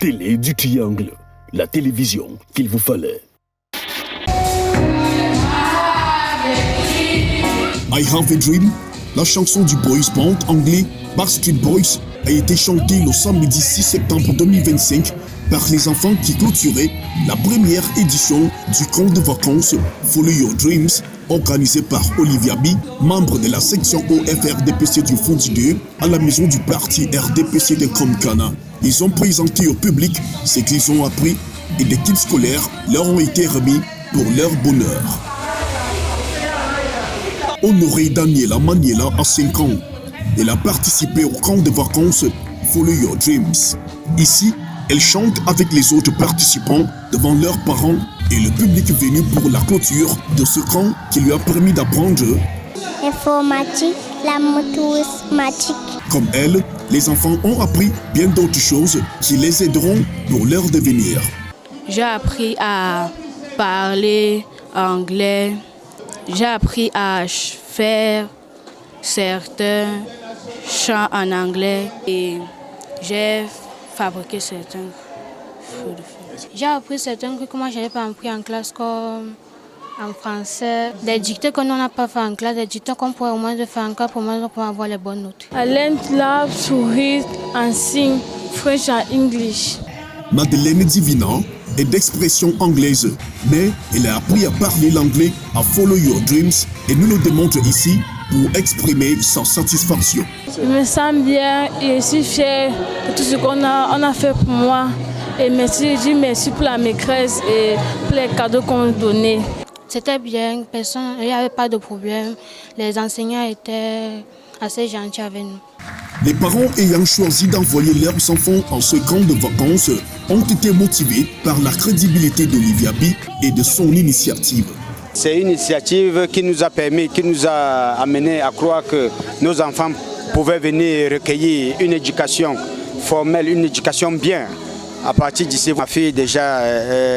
télé du triangle, la télévision qu'il vous fallait. I Have a Dream, la chanson du boys band anglais Backstreet Boys, a été chantée le samedi 6 septembre 2025 par les enfants qui clôturaient la première édition du camp de vacances Follow Your Dreams, organisé par Olivia B, membre de la section OFRDPC du Fondi 2 à la maison du parti RDPC de Komkana. Ils ont présenté au public ce qu'ils ont appris et des kits scolaires leur ont été remis pour leur bonheur. Honoré Daniela Maniela a 5 ans. Elle a participé au camp de vacances Follow Your Dreams. Ici, elle chante avec les autres participants devant leurs parents et le public venu pour la clôture de ce camp qui lui a permis d'apprendre informatique, la mathématique. Comme elle, les enfants ont appris bien d'autres choses qui les aideront pour leur devenir. J'ai appris à parler anglais. J'ai appris à faire certains chants en anglais et j'ai fabriqué certains feux de feu. J'ai appris certains trucs que moi je n'avais pas appris en classe, comme en français, des dictées que nous n'a pas fait en classe, des dictées qu'on pourrait au moins faire en classe pour avoir les bonnes notes. I learned love to read and sing French and English. Madeleine Divina est d'expression anglaise, mais elle a appris à parler l'anglais à Follow Your Dreams et nous le démontre ici pour exprimer sa satisfaction. Je me sens bien et je suis fière de tout ce qu'on a fait pour moi. Et merci, je dis merci pour la maîtresse et pour les cadeaux qu'on nous donnait. C'était bien, il n'y avait pas de problème. Les enseignants étaient assez gentils avec nous. Les parents ayant choisi d'envoyer leurs enfants en ce camp de vacances ont été motivés par la crédibilité d'Olivia B et de son initiative. C'est une initiative qui nous a permis, qui nous a amené à croire que nos enfants pouvaient venir recueillir une éducation formelle, une éducation bien. À partir d'ici, ma fille déjà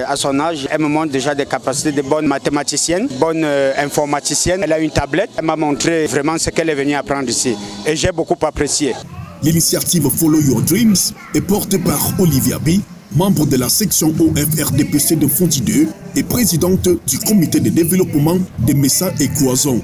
à son âge, elle me montre déjà des capacités de bonne mathématicienne, bonne informaticienne. Elle a une tablette, elle m'a montré vraiment ce qu'elle est venue apprendre ici et j'ai beaucoup apprécié. L'initiative Follow Your Dreams est portée par Olivia B, membre de la section OFRDPC de Fondi 2 et présidente du comité de développement de Messa et Coison.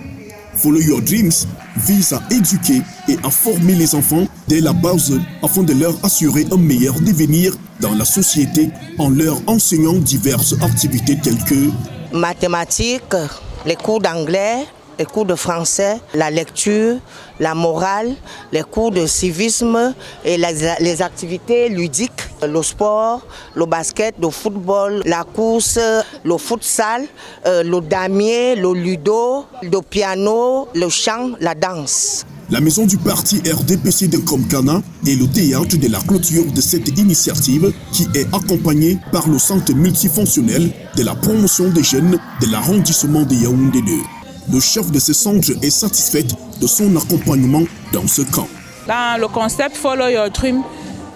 Follow Your Dreams vise à éduquer et à former les enfants dès la base afin de leur assurer un meilleur devenir dans la société en leur enseignant diverses activités telles que mathématiques, les cours d'anglais, les cours de français, la lecture, la morale, les cours de civisme et les activités ludiques, le sport, le basket, le football, la course, le futsal, le damier, le ludo, le piano, le chant, la danse. La maison du parti RDPC de Komkana est le théâtre de la clôture de cette initiative qui est accompagnée par le centre multifonctionnel de la promotion des jeunes de l'arrondissement de Yaoundé 2. Le chef de ce centre est satisfait de son accompagnement dans ce camp. Dans le concept Follow Your Dream,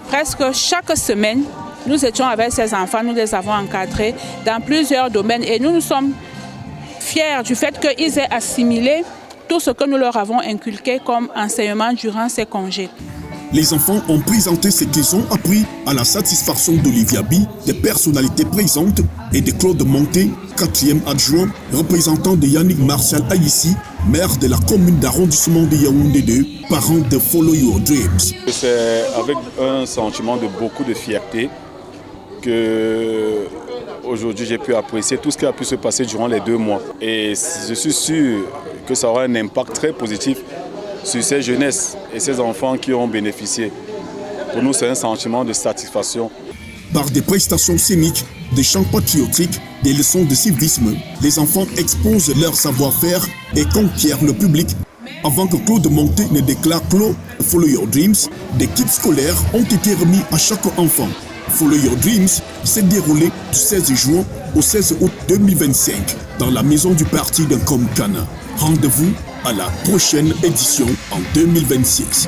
presque chaque semaine, nous étions avec ces enfants, nous les avons encadrés dans plusieurs domaines et nous sommes fiers du fait qu'ils aient assimilé tout ce que nous leur avons inculqué comme enseignement durant ces congés. Les enfants ont présenté ce qu'ils ont appris à la satisfaction d'Olivia B, des personnalités présentes et de Claude Monté, 4e adjoint, représentant de Yannick Martial Aïssi, maire de la commune d'arrondissement de Yaoundé 2, parent de Follow Your Dreams. C'est avec un sentiment de beaucoup de fierté que aujourd'hui j'ai pu apprécier tout ce qui a pu se passer durant les 2 mois. Et je suis sûr que ça aura un impact très positif sur ces jeunesses et ces enfants qui ont bénéficié. Pour nous, c'est un sentiment de satisfaction. Par des prestations scéniques, des chants patriotiques, des leçons de civisme, les enfants exposent leur savoir-faire et conquièrent le public. Avant que Claude Monté ne déclare clos Follow Your Dreams, des kits scolaires ont été remis à chaque enfant. Follow Your Dreams s'est déroulé du 16 juin au 16 août 2025 dans la maison du parti de Komkana. Rendez-vous à la prochaine édition en 2026.